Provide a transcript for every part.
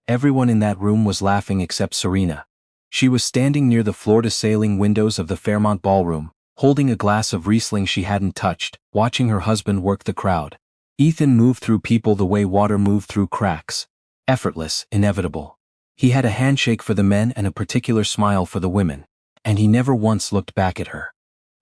Everyone in that room was laughing except Serena. She was standing near the floor-to-ceiling windows of the Fairmont Ballroom, holding a glass of Riesling she hadn't touched, watching her husband work the crowd. Ethan moved through people the way water moved through cracks. Effortless, inevitable. He had a handshake for the men and a particular smile for the women. And he never once looked back at her.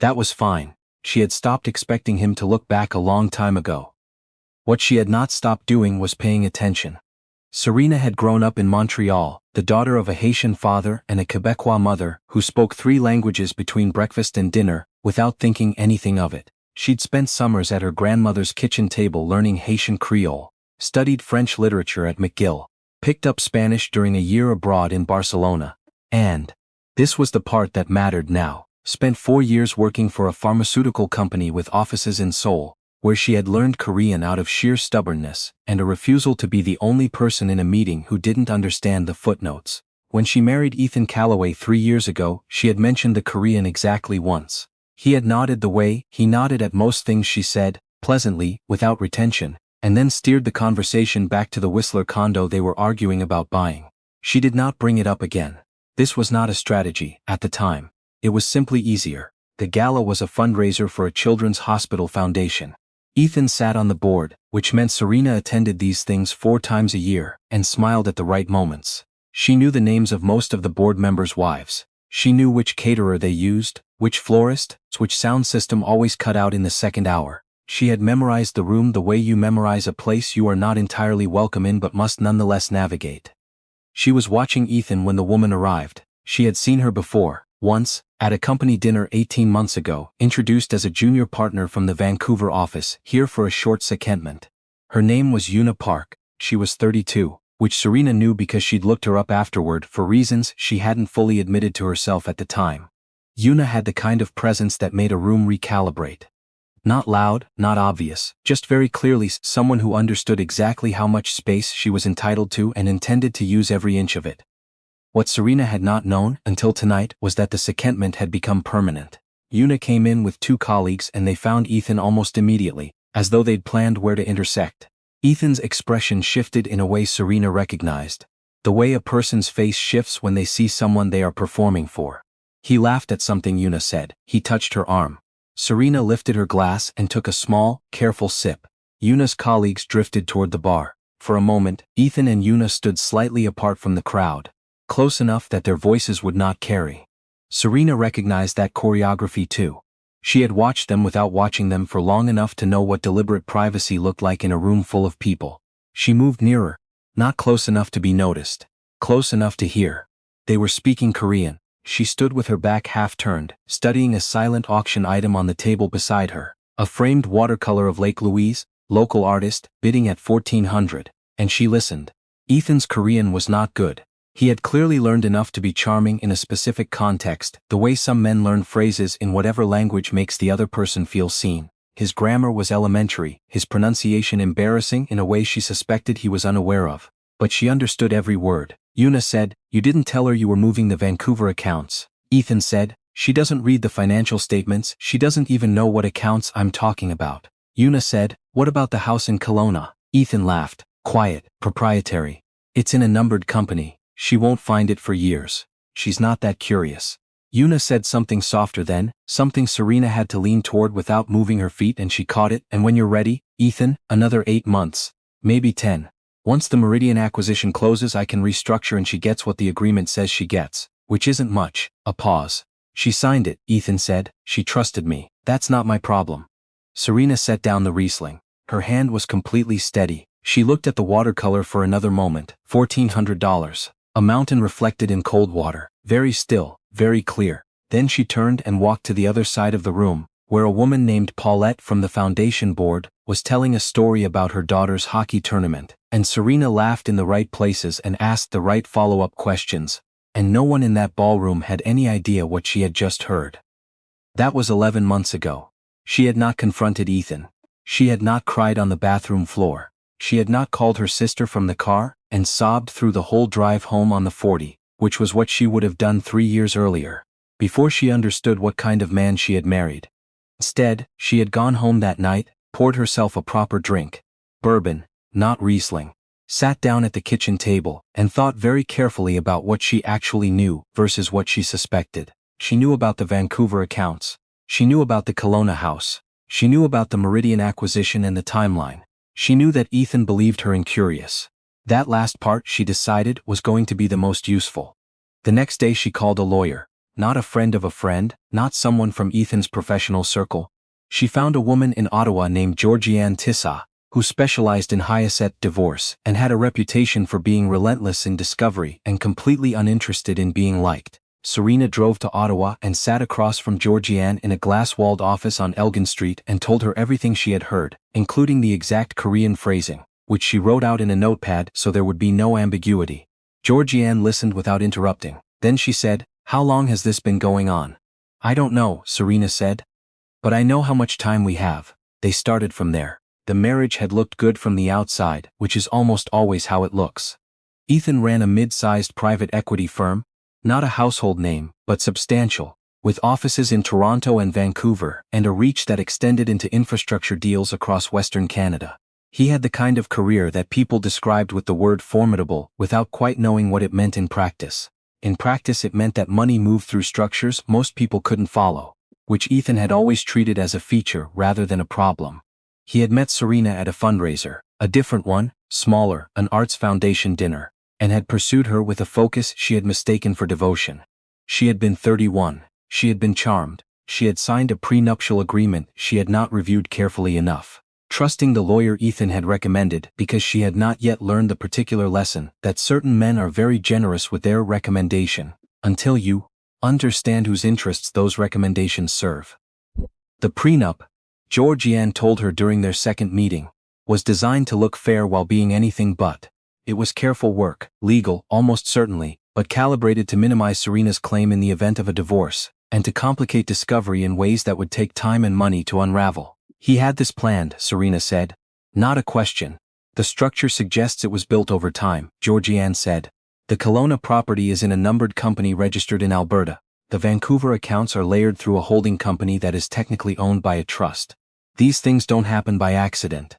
That was fine. She had stopped expecting him to look back a long time ago. What she had not stopped doing was paying attention. Serena had grown up in Montreal, the daughter of a Haitian father and a Quebecois mother who spoke 3 languages between breakfast and dinner, without thinking anything of it. She'd spent summers at her grandmother's kitchen table learning Haitian Creole, studied French literature at McGill, picked up Spanish during a year abroad in Barcelona, and, this was the part that mattered now, spent 4 years working for a pharmaceutical company with offices in Seoul, where she had learned Korean out of sheer stubbornness and a refusal to be the only person in a meeting who didn't understand the footnotes. When she married Ethan Calloway 3 years ago, she had mentioned the Korean exactly once. He had nodded the way he nodded at most things she said, pleasantly, without retention, and then steered the conversation back to the Whistler condo they were arguing about buying. She did not bring it up again. This was not a strategy, at the time. It was simply easier. The gala was a fundraiser for a children's hospital foundation. Ethan sat on the board, which meant Serena attended these things 4 times a year, and smiled at the right moments. She knew the names of most of the board members' wives. She knew which caterer they used, which florist, which sound system always cut out in the second hour. She had memorized the room the way you memorize a place you are not entirely welcome in but must nonetheless navigate. She was watching Ethan when the woman arrived. She had seen her before, once, at a company dinner 18 months ago, introduced as a junior partner from the Vancouver office, here for a short secondment. Her name was Una Park. She was 32, which Serena knew because she'd looked her up afterward for reasons she hadn't fully admitted to herself at the time. Una had the kind of presence that made a room recalibrate. Not loud, not obvious, just very clearly someone who understood exactly how much space she was entitled to and intended to use every inch of it. What Serena had not known, until tonight, was that the secondment had become permanent. Una came in with 2 colleagues and they found Ethan almost immediately, as though they'd planned where to intersect. Ethan's expression shifted in a way Serena recognized. The way a person's face shifts when they see someone they are performing for. He laughed at something Una said. He touched her arm. Serena lifted her glass and took a small, careful sip. Una's colleagues drifted toward the bar. For a moment, Ethan and Una stood slightly apart from the crowd. Close enough that their voices would not carry. Serena recognized that choreography too. She had watched them without watching them for long enough to know what deliberate privacy looked like in a room full of people. She moved nearer. Not close enough to be noticed. Close enough to hear. They were speaking Korean. She stood with her back half turned, studying a silent auction item on the table beside her. A framed watercolor of Lake Louise, local artist, bidding at $1,400. And she listened. Ethan's Korean was not good. He had clearly learned enough to be charming in a specific context, the way some men learn phrases in whatever language makes the other person feel seen. His grammar was elementary, his pronunciation embarrassing in a way she suspected he was unaware of. But she understood every word. Una said, "You didn't tell her you were moving the Vancouver accounts." Ethan said, "She doesn't read the financial statements, she doesn't even know what accounts I'm talking about." Una said, "What about the house in Kelowna?" Ethan laughed. "Quiet, proprietary. It's in a numbered company. She won't find it for years. She's not that curious." Una said something softer then, something Serena had to lean toward without moving her feet, and she caught it. "And when you're ready, Ethan, another 8 months. Maybe 10. Once the Meridian acquisition closes I can restructure and she gets what the agreement says she gets, which isn't much." A pause. "She signed it," Ethan said. "She trusted me. That's not my problem." Serena set down the Riesling. Her hand was completely steady. She looked at the watercolor for another moment. $1,400. A mountain reflected in cold water. Very still, very clear. Then she turned and walked to the other side of the room, where a woman named Paulette from the foundation board was telling a story about her daughter's hockey tournament, and Serena laughed in the right places and asked the right follow-up questions, and no one in that ballroom had any idea what she had just heard. That was 11 months ago. She had not confronted Ethan. She had not cried on the bathroom floor. She had not called her sister from the car and sobbed through the whole drive home on the 40, which was what she would have done 3 years earlier, before she understood what kind of man she had married. Instead, she had gone home that night, poured herself a proper drink. Bourbon, not Riesling. sat down at the kitchen table, and thought very carefully about what she actually knew versus what she suspected. She knew about the Vancouver accounts. She knew about the Kelowna house. She knew about the Meridian acquisition and the timeline. She knew that Ethan believed her incurious. That last part, she decided, was going to be the most useful. The next day she called a lawyer. Not a friend of a friend, not someone from Ethan's professional circle. She found a woman in Ottawa named Georgianne Tissa, who specialized in high-asset divorce and had a reputation for being relentless in discovery and completely uninterested in being liked. Serena drove to Ottawa and sat across from Georgianne in a glass-walled office on Elgin Street and told her everything she had heard, including the exact Korean phrasing, which she wrote out in a notepad so there would be no ambiguity. Georgianne listened without interrupting. Then she said, "How long has this been going on?" "I don't know," Serena said. "But I know how much time we have." They started from there. The marriage had looked good from the outside, which is almost always how it looks. Ethan ran a mid-sized private equity firm, not a household name, but substantial, with offices in Toronto and Vancouver and a reach that extended into infrastructure deals across Western Canada. He had the kind of career that people described with the word formidable without quite knowing what it meant in practice. In practice, it meant that money moved through structures most people couldn't follow, which Ethan had always treated as a feature rather than a problem. He had met Serena at a fundraiser, a different one, smaller, an Arts Foundation dinner, and had pursued her with a focus she had mistaken for devotion. She had been 31, she had been charmed, she had signed a prenuptial agreement she had not reviewed carefully enough, trusting the lawyer Ethan had recommended because she had not yet learned the particular lesson that certain men are very generous with their recommendation, until you understand whose interests those recommendations serve. The prenup, Georgianne told her during their second meeting, was designed to look fair while being anything but. It was careful work, legal, almost certainly, but calibrated to minimize Serena's claim in the event of a divorce, and to complicate discovery in ways that would take time and money to unravel. "He had this planned," Serena said. "Not a question. The structure suggests it was built over time," Georgianne said. "The Kelowna property is in a numbered company registered in Alberta. The Vancouver accounts are layered through a holding company that is technically owned by a trust. These things don't happen by accident.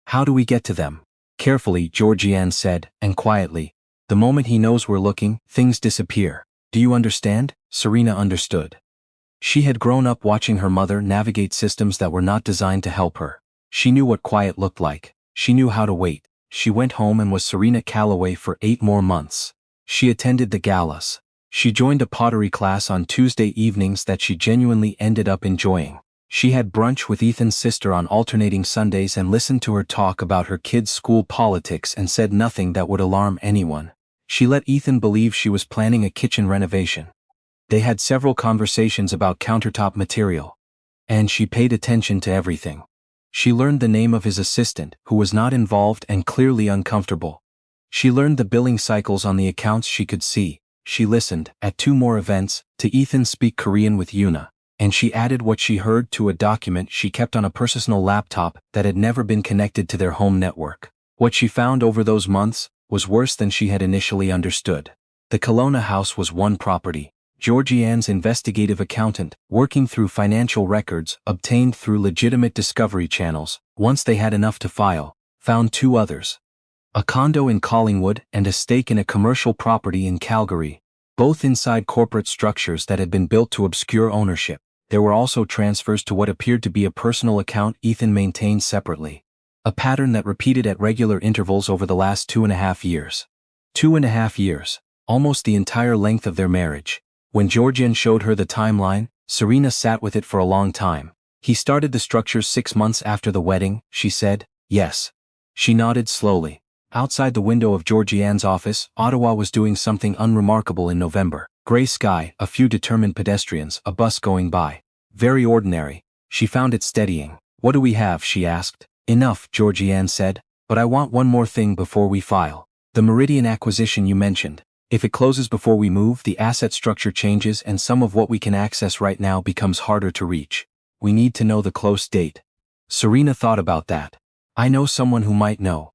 How do we get to them?" "Carefully," Georgianne said, and quietly. "The moment he knows we're looking, things disappear. Do you understand?" Serena understood. She had grown up watching her mother navigate systems that were not designed to help her. She knew what quiet looked like. She knew how to wait. She went home and was Serena Calloway for 8 more months. She attended the galas. She joined a pottery class on Tuesday evenings that she genuinely ended up enjoying. She had brunch with Ethan's sister on alternating Sundays and listened to her talk about her kids' school politics and said nothing that would alarm anyone. She let Ethan believe she was planning a kitchen renovation. They had several conversations about countertop material. And she paid attention to everything. She learned the name of his assistant, who was not involved and clearly uncomfortable. She learned the billing cycles on the accounts she could see. She listened, at 2 more events, to Ethan speak Korean with Yuna, and she added what she heard to a document she kept on a personal laptop that had never been connected to their home network. What she found over those months was worse than she had initially understood. The Kelowna house was one property. Georgianne's investigative accountant, working through financial records obtained through legitimate discovery channels, once they had enough to file, found 2 others. A condo in Collingwood and a stake in a commercial property in Calgary, both inside corporate structures that had been built to obscure ownership. There were also transfers to what appeared to be a personal account Ethan maintained separately. A pattern that repeated at regular intervals over the last 2.5 years. 2.5 years, almost the entire length of their marriage. When Georgianne showed her the timeline, Serena sat with it for a long time. "He started the structures 6 months after the wedding," she said. "Yes." She nodded slowly. Outside the window of Georgianne's office, Ottawa was doing something unremarkable in November. Gray sky, a few determined pedestrians, a bus going by. Very ordinary. She found it steadying. "What do we have?" she asked. "Enough," Georgianne said. "But I want one more thing before we file. The Meridian acquisition you mentioned. If it closes before we move, the asset structure changes and some of what we can access right now becomes harder to reach. We need to know the close date." Serena thought about that. "I know someone who might know."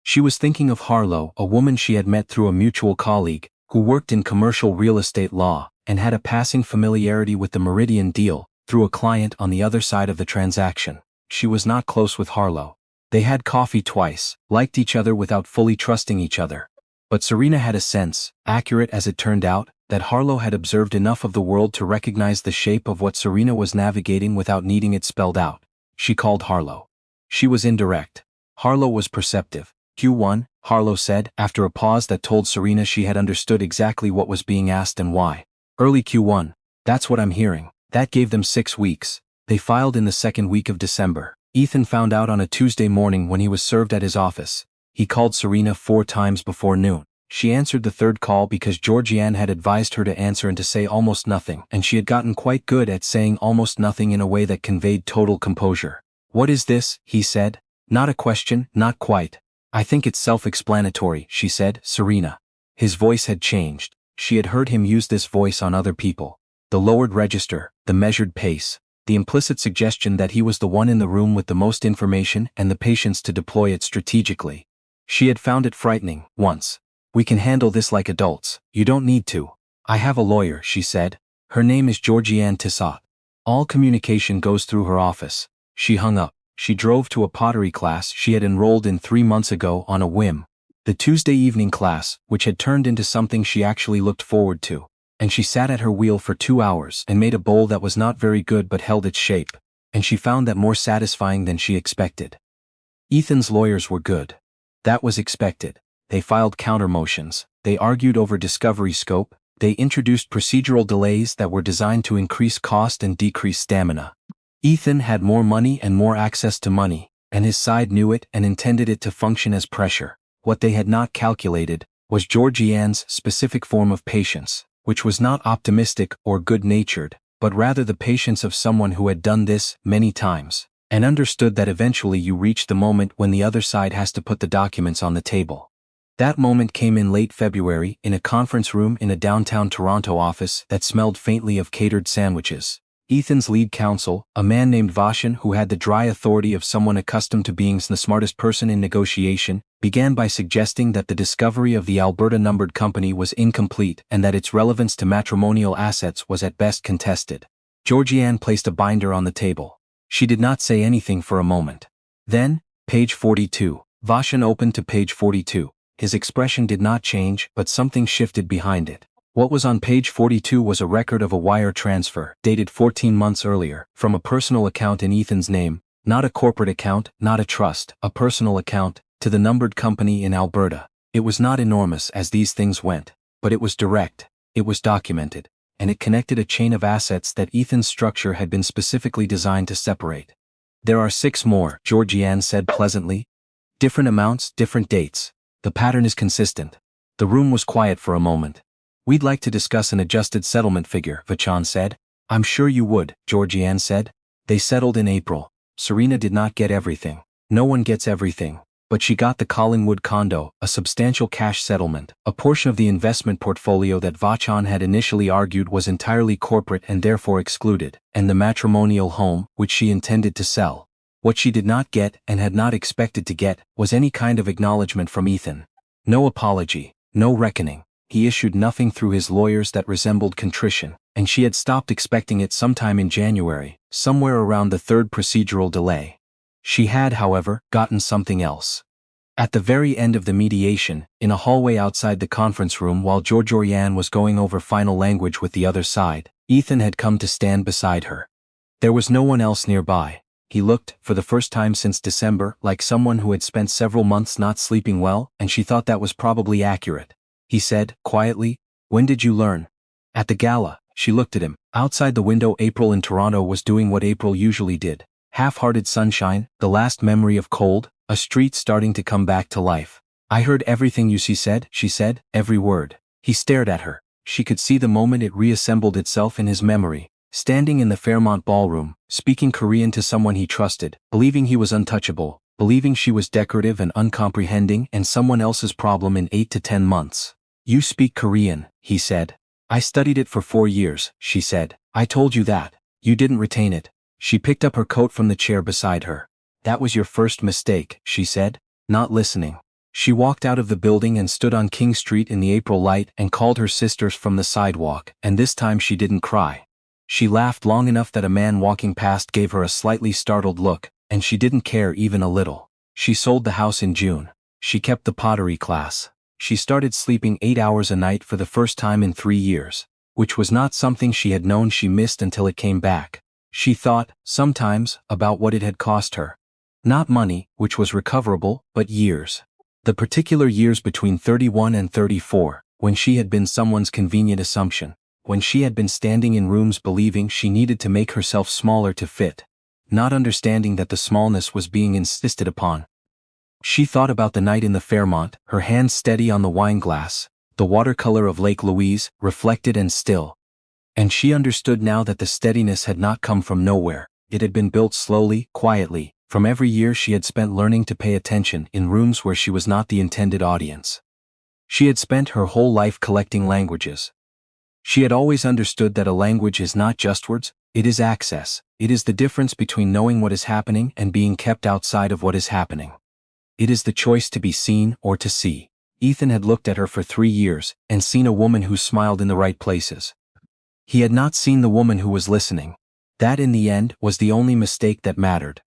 She was thinking of Harlow, a woman she had met through a mutual colleague, who worked in commercial real estate law, and had a passing familiarity with the Meridian deal, through a client on the other side of the transaction. She was not close with Harlow. They had coffee twice, liked each other without fully trusting each other. But Serena had a sense, accurate as it turned out, that Harlow had observed enough of the world to recognize the shape of what Serena was navigating without needing it spelled out. She called Harlow. She was indirect. Harlow was perceptive. Q1, Harlow said, after a pause that told Serena she had understood exactly what was being asked and why. Early Q1. That's what I'm hearing. That gave them 6 weeks. They filed in the second week of December. Ethan found out on a Tuesday morning when he was served at his office. He called Serena 4 times before noon. She answered the third call because Georgianne had advised her to answer and to say almost nothing, and she had gotten quite good at saying almost nothing in a way that conveyed total composure. "What is this?" he said. "Not a question, not quite. I think it's self-explanatory," she said. Serena. His voice had changed. She had heard him use this voice on other people. The lowered register, the measured pace, the implicit suggestion that he was the one in the room with the most information and the patience to deploy it strategically. She had found it frightening, once. "We can handle this like adults. You don't need to. I have a lawyer," she said. "Her name is Georgianne Tissot. All communication goes through her office." She hung up. She drove to a pottery class she had enrolled in 3 months ago on a whim. The Tuesday evening class, which had turned into something she actually looked forward to. And she sat at her wheel for 2 hours and made a bowl that was not very good but held its shape. And she found that more satisfying than she expected. Ethan's lawyers were good. That was expected. They filed counter-motions. They argued over discovery scope. They introduced procedural delays that were designed to increase cost and decrease stamina. Ethan had more money and more access to money, and his side knew it and intended it to function as pressure. What they had not calculated was Georgianne's specific form of patience, which was not optimistic or good-natured, but rather the patience of someone who had done this many times, and understood that eventually you reach the moment when the other side has to put the documents on the table. That moment came in late February in a conference room in a downtown Toronto office that smelled faintly of catered sandwiches. Ethan's lead counsel, a man named Vashan who had the dry authority of someone accustomed to being the smartest person in negotiation, began by suggesting that the discovery of the Alberta numbered company was incomplete and that its relevance to matrimonial assets was at best contested. Georgianne placed a binder on the table. She did not say anything for a moment. Then, page 42. Vashan opened to page 42. His expression did not change, but something shifted behind it. What was on page 42 was a record of a wire transfer, dated 14 months earlier, from a personal account in Ethan's name, not a corporate account, not a trust, a personal account, to the numbered company in Alberta. It was not enormous as these things went, but it was direct, it was documented, and it connected a chain of assets that Ethan's structure had been specifically designed to separate. "There are 6 more," Georgianne said pleasantly. "Different amounts, different dates. The pattern is consistent." The room was quiet for a moment. "We'd like to discuss an adjusted settlement figure," Vachan said. "I'm sure you would," Georgianne said. They settled in April. Serena did not get everything. No one gets everything. But she got the Collingwood condo, a substantial cash settlement, a portion of the investment portfolio that Vachan had initially argued was entirely corporate and therefore excluded, and the matrimonial home, which she intended to sell. What she did not get and had not expected to get was any kind of acknowledgement from Ethan. No apology, no reckoning. He issued nothing through his lawyers that resembled contrition, and she had stopped expecting it sometime in January, somewhere around the 3rd procedural delay. She had, however, gotten something else. At the very end of the mediation, in a hallway outside the conference room while Georgianne was going over final language with the other side, Ethan had come to stand beside her. There was no one else nearby. He looked, for the first time since December, like someone who had spent several months not sleeping well, and she thought that was probably accurate. He said, quietly, "When did you learn?" "At the gala." She looked at him. Outside the window, April in Toronto was doing what April usually did. Half-hearted sunshine, the last memory of cold, a street starting to come back to life. "I heard everything you said," she said, every word. He stared at her. She could see the moment it reassembled itself in his memory. Standing in the Fairmont ballroom, speaking Korean to someone he trusted, believing he was untouchable, believing she was decorative and uncomprehending and someone else's problem in 8 to 10 months. "You speak Korean," he said. "I studied it for 4 years, she said. "I told you that. You didn't retain it." She picked up her coat from the chair beside her. "That was your first mistake," she said, not listening. She walked out of the building and stood on King Street in the April light and called her sisters from the sidewalk, and this time she didn't cry. She laughed long enough that a man walking past gave her a slightly startled look, and she didn't care even a little. She sold the house in June. She kept the pottery class. She started sleeping 8 hours a night for the first time in 3 years, which was not something she had known she missed until it came back. She thought, sometimes, about what it had cost her. Not money, which was recoverable, but years. The particular years between 31 and 34, when she had been someone's convenient assumption, when she had been standing in rooms believing she needed to make herself smaller to fit, not understanding that the smallness was being insisted upon. She thought about the night in the Fairmont, her hands steady on the wine glass, the watercolor of Lake Louise, reflected and still. And she understood now that the steadiness had not come from nowhere. It had been built slowly, quietly, from every year she had spent learning to pay attention in rooms where she was not the intended audience. She had spent her whole life collecting languages. She had always understood that a language is not just words, it is access. It is the difference between knowing what is happening and being kept outside of what is happening. It is the choice to be seen or to see. Ethan had looked at her for 3 years and seen a woman who smiled in the right places. He had not seen the woman who was listening. That in the end was the only mistake that mattered.